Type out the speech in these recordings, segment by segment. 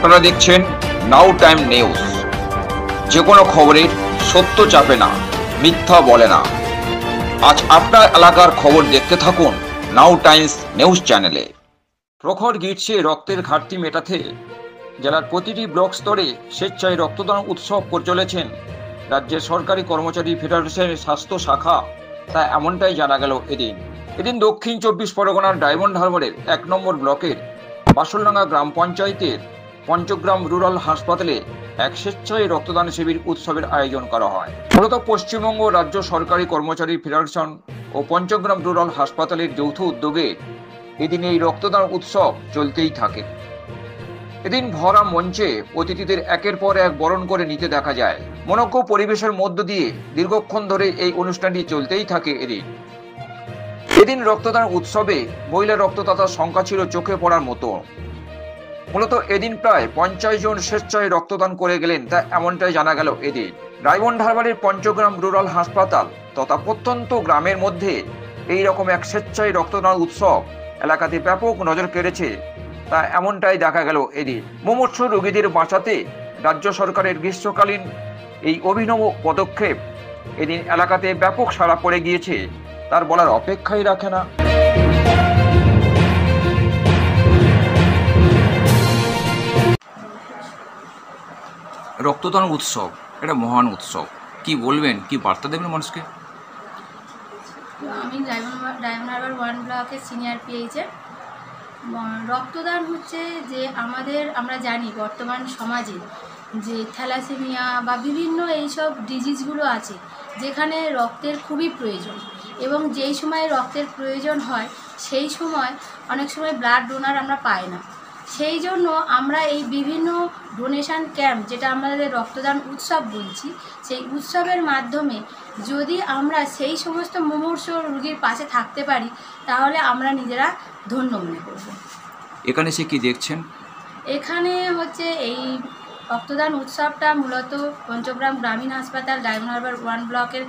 আপনারা দেখছেন নাও time news. যে কোনো খবরের সত্য চাপে না, মিথ্যা বলে না। আজ আপনার এলাকার খবর দেখতে থাকুন নাও টাইমস নিউজ চ্যানেলে। প্রখর গ্রীষ্মে রক্তের ঘাটতি মেটাতে জেলার প্রতিটি ব্লক স্তরে স্বেচ্ছায় রক্তদান উৎসব করে চলেছেন রাজ্যের সরকারি কর্মচারী ফেডারেশনের স্বাস্থ্য শাখা। তা এমনটাই জানা গেল এদিন দক্ষিণ 24 পরগনার ডায়মন্ড হারবারের 1 নম্বর ব্লকের বাসলডাঙ্গা গ্রাম পঞ্চায়েতের পঞ্চগ্রাম রুরাল হাসপাতালে এক স্বেচ্ছায় রক্তদান শিবির উৎসবের আয়োজন করা হয়। মূলত পশ্চিমবঙ্গ রাজ্য সরকারি কর্মচারী ফেডারেশন ও পঞ্চগ্রাম রুরাল হাসপাতালের যৌথ উদ্যোগে এদিন এই রক্তদান উৎসব চলতেই থাকে। এদিন ভরা মঞ্চে অতিথিদের একের পর এক বরণ করে নিতে দেখা যায়। মনোজ্ঞ পরিবেশের মধ্য দিয়ে দীর্ঘক্ষণ ধরে এই অনুষ্ঠানটি চলতেই থাকে। এদিন রক্তদান উৎসবে মহিলা রক্তদাতার সংখ্যা ছিল চোখে পড়ার মতো। মূলত এদিন প্রায় 50 জন স্বেচ্ছায় রক্তদান করে গেলেন, তা এমনটাই জানা গেল। এদিন ডায়মন্ড হারবারের পঞ্চগ্রাম রুরাল হাসপাতাল তথা প্রত্যন্ত গ্রামের মধ্যে এই রকম এক স্বেচ্ছায় রক্তদান উৎসব এলাকাতে ব্যাপক নজর কেড়েছে, তা এমনটাই দেখা গেল। এদিন মুমূর্ষ রোগীদের বাঁচাতে রাজ্য সরকারের গ্রীষ্মকালীন এই অভিনব পদক্ষেপ এদিন এলাকাতে ব্যাপক সাড়া পড়ে গিয়েছে, তার বলার অপেক্ষাই রাখে না। রক্তদান উৎসব এটা মহান উৎসব, কি বলবেন, কি বার্তা দেবেন মানুষকে? আমি ডায়মন্ড হারবার 1 ব্লকের সিনিয়র পিএইচে। রক্তদান হচ্ছে যে আমরা জানি বর্তমান সমাজে যে থ্যালাসেমিয়া বা বিভিন্ন এইসব ডিজিজগুলো আছে যেখানে রক্তের খুবই প্রয়োজন, এবং যেই সময় রক্তের প্রয়োজন হয় সেই সময় অনেক সময় ব্লাড ডোনার আমরা পাই না। সেই জন্য আমরা এই বিভিন্ন ডোনেশন ক্যাম্প, যেটা আমাদের রক্তদান উৎসব বলছি, সেই উৎসবের মাধ্যমে যদি আমরা সেই সমস্ত মুমূর্ষ রোগীর পাশে থাকতে পারি তাহলে আমরা নিজেরা ধন্য মনে করব। এখানে সে কি দেখছেন? এখানে হচ্ছে এই রক্তদান উৎসবটা মূলত পঞ্চগ্রাম গ্রামীণ হাসপাতাল ডায়মন্ড হারবার 1 ব্লকের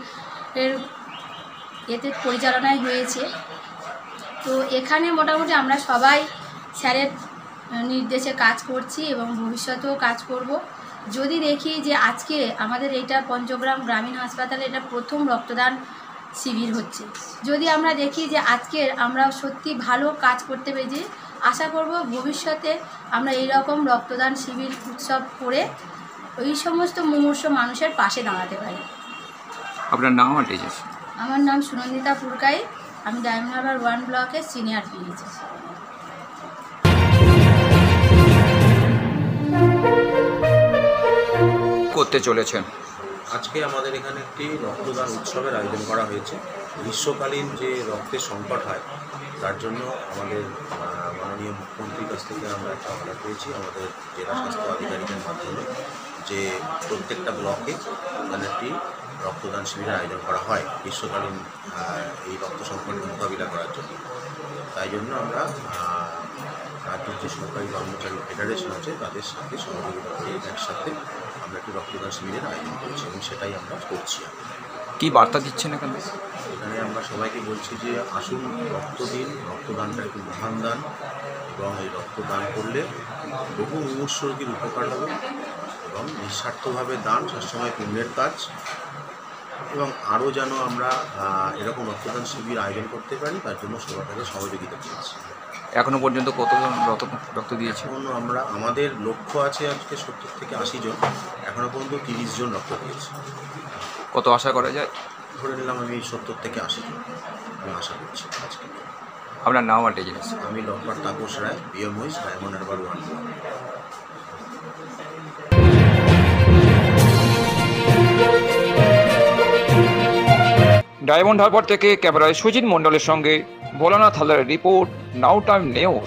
এতে পরিচালনায় হয়েছে। তো এখানে মোটামুটি আমরা সবাই স্যারের নির্দেশে কাজ করছি এবং ভবিষ্যতেও কাজ করব। যদি দেখি যে আজকে আমাদের এইটা পঞ্চগ্রাম গ্রামীণ হাসপাতালে এটা প্রথম রক্তদান শিবির হচ্ছে, যদি আমরা দেখি যে আজকের আমরা সত্যি ভালো কাজ করতে পেরেছি, আশা করব ভবিষ্যতে আমরা এই রকম রক্তদান শিবির উৎসব করে ওই সমস্ত মুমূর্ষ মানুষের পাশে দাঁড়াতে পারি। আপনার নাম? আমার নাম সুনন্দিতা পুরকাই, আমি ডায়মন্ড হারবার 1 ব্লকের সিনিয়র পিএইচ করতে চলেছেন। আজকে আমাদের এখানে একটি রক্তদান উৎসবের আয়োজন করা হয়েছে। গ্রীষ্মকালীন যে রক্তের সংকট হয় তার জন্য আমাদের মাননীয় মুখ্যমন্ত্রীর কাছ থেকে আমরা একটা অর্ডার পেয়েছি আমাদের জেলা স্বাস্থ্য আধিকারিকের মাধ্যমে, যে প্রত্যেকটা ব্লকে এখানে একটি রক্তদান শিবিরের আয়োজন করা হয় গ্রীষ্মকালীন এই রক্ত সংকটের মোকাবিলা করার জন্য। তাই জন্য আমরা রাজ্যের যে সরকারি কর্মচারী ফেডারেশন আছে তাদের সাথে সহযোগিতা করে একসাথে আমরা একটি রক্তদান শিবিরের আয়োজন করছি এবং সেটাই আমরা করছি। কি বার্তা দিচ্ছেন এখানে? এখানে আমরা সবাইকে বলছি যে আসুন রক্ত দিন, রক্তদানটা একটি মহান দান এবং এই রক্তদান করলে বহু মুমূর্ষ রোগীর উপকার হবে এবং নিঃস্বার্থভাবে দান সবসময় পুণ্যের কাজ, এবং আরও যেন আমরা এরকম রক্তদান শিবির আয়োজন করতে পারি তার জন্য সবাইকে সহযোগিতা করছি। এখনো পর্যন্ত কতজন রক্ত দিয়েছে? এখন আমাদের লক্ষ্য আছে আজকে 70 থেকে 80 জন, এখনও পর্যন্ত 30 জন রক্ত দিয়েছে। কত আশা করা যায়? ধরে নিলাম আমি 70 থেকে 80 জন আমি আশা করছি আজকে। আপনার নাম আর ডিটেইলস? আমি doctor Tapas Roy, BMOH Diamond Harbour 1 block. Diamond Harbour থেকে ক্যামেরায় সুজিত মণ্ডলের সঙ্গে ভোলানাথ হালদারের রিপোর্ট, নাও টাইম নিউজ।